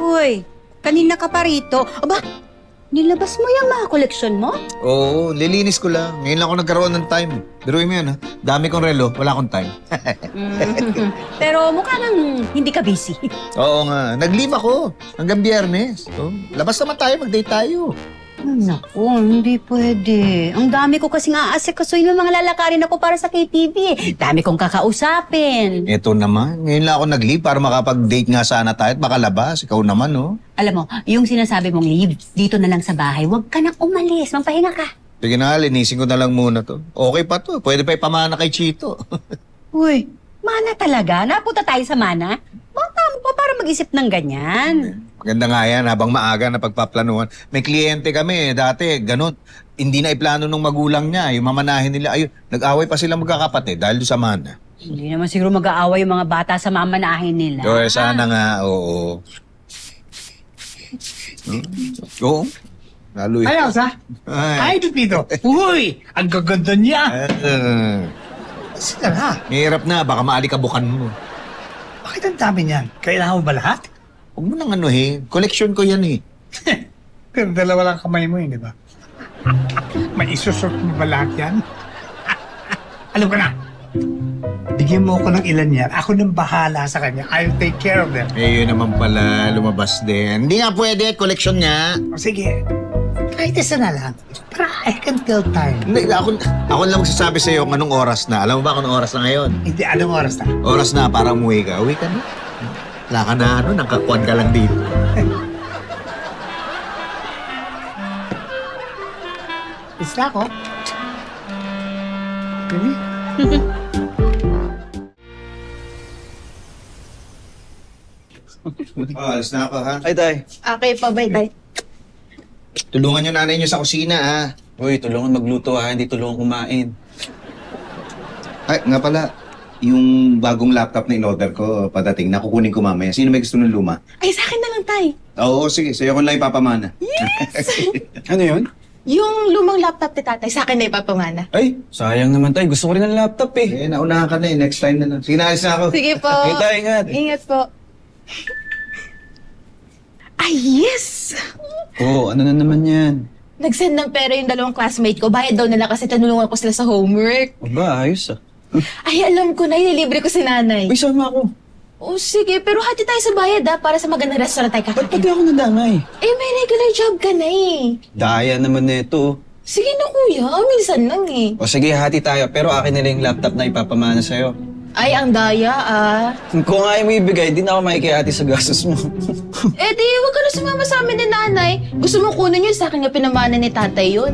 Uy, kanina ka pa rito. Aba, nilabas mo yung mga koleksyon mo? Oo, lilinis ko lang. Ngayon lang ako nagkaroon ng time. Biruin mo yan, ha? Dami kong relo, wala akong time. Pero mukha nang hindi ka busy. Oo nga, nag-leave ako hanggang Biyernes. Oh, labas naman tayo, mag-date tayo. Naku, hindi pwede. Ang dami ko kasing aasikasuhin ng mga lalakarin ako para sa KTV. Dami kong kakausapin. Ito naman, ngayon lang ako nag-leave para makapag-date nga sana tayo at makalabas. Ikaw naman, oh. Alam mo, yung sinasabi mong leave, dito na lang sa bahay, huwag ka nang umalis. Magpahinga ka. Sige na, linisin ko na lang muna to. Okay pa to, pwede pa ipamana kay Chito. Uy, mana talaga? Napunta tayo sa mana? Bata mo pa para mag-isip ng ganyan. Maganda nga yan, habang maaga na pagpaplanuhan. May kliyente kami, dati, ganun. Hindi na iplano ng magulang niya, yung mamanahin nila. Ayun, nag-away pa sila magkakapatid dahil doon sa mana. Hindi naman siguro mag-aaway yung mga bata sa mamanahin nila. So, sana nga, oo. Oo. Lalo yun. Ay, Elsa. Ay, Pipito. Uy, ang gaganda niya. Sige na. Hirap na, baka maalikabukan mo. Bakit ang dami niyan? Kailangan mo ba lahat? Huwag mo nang anuhin. Collection ko yan eh. Pero dalawa lang kamay mo yun, di ba? May isusort mo ba lahat yan? Alam ko na. Bigyan mo ako ng ilan yan. Ako nang bahala sa kanya. I'll take care of them. Eh, yun naman pala, lumabas din. Hindi nga pwede, collection niya. O sige, kahit isa na lang. Para I can tell time. Hindi, ako lang magsasabi sa'yo kung anong oras na. Alam mo ba kung anong oras na ngayon? Hindi, anong oras na? Oras na para umuwi ka. Uwi ka na. Wala ka na, nangkakuan ka lang dito. Isla ko. Really? Alis na ako, ha? Ay, Tay. Okay pa ba, Day? Tulungan yung nanay niyo sa kusina, ha? Uy, tulungan magluto ha, hindi tulungan kumain. Ay, nga pala, yung bagong laptop na in-order ko, padating, nakukunin ko mamaya. Sino may gusto ng luma? Ay, sa akin na lang, Tay. Oo, sige. Sa'yo ko lang ipapamana. Ano yun? Yung lumang laptop ni tatay, sa akin na ipapamana. Ay, sayang naman, Tay. Gusto ko rin ng laptop eh. Eh, naunahan ka na eh. Next time na lang. Sige, naalis na ako. Sige po. Hey, Tay, ingat. Ingat po. Ay, yes! Oo, ano na naman yan? Nag-send ng pera yung dalawang classmate ko. Bayad daw nila kasi tanulungan ko sila sa homework. Aba, ayos ah. Ay, alam ko na, ililibre ko si nanay. Uy, sama ako. Oh, sige, pero hati tayo sa bayad para sa magandang restaurant tayo Ba't pati kakain. ako nadamay? Eh, may regular job ka na eh. Daya naman nito. Sige na kuya, minsan lang eh. O sige, hati tayo. Pero akin na lang yung laptop na ipapamana sa'yo. Ay, ang daya ah. Kung ayaw mo ibigay, di na ako makikihati sa gastos mo. Eh di, wag ka na sumama sa amin ni nanay. Gusto mo kunin yun, sa akin nga pinamana ni tatay yun.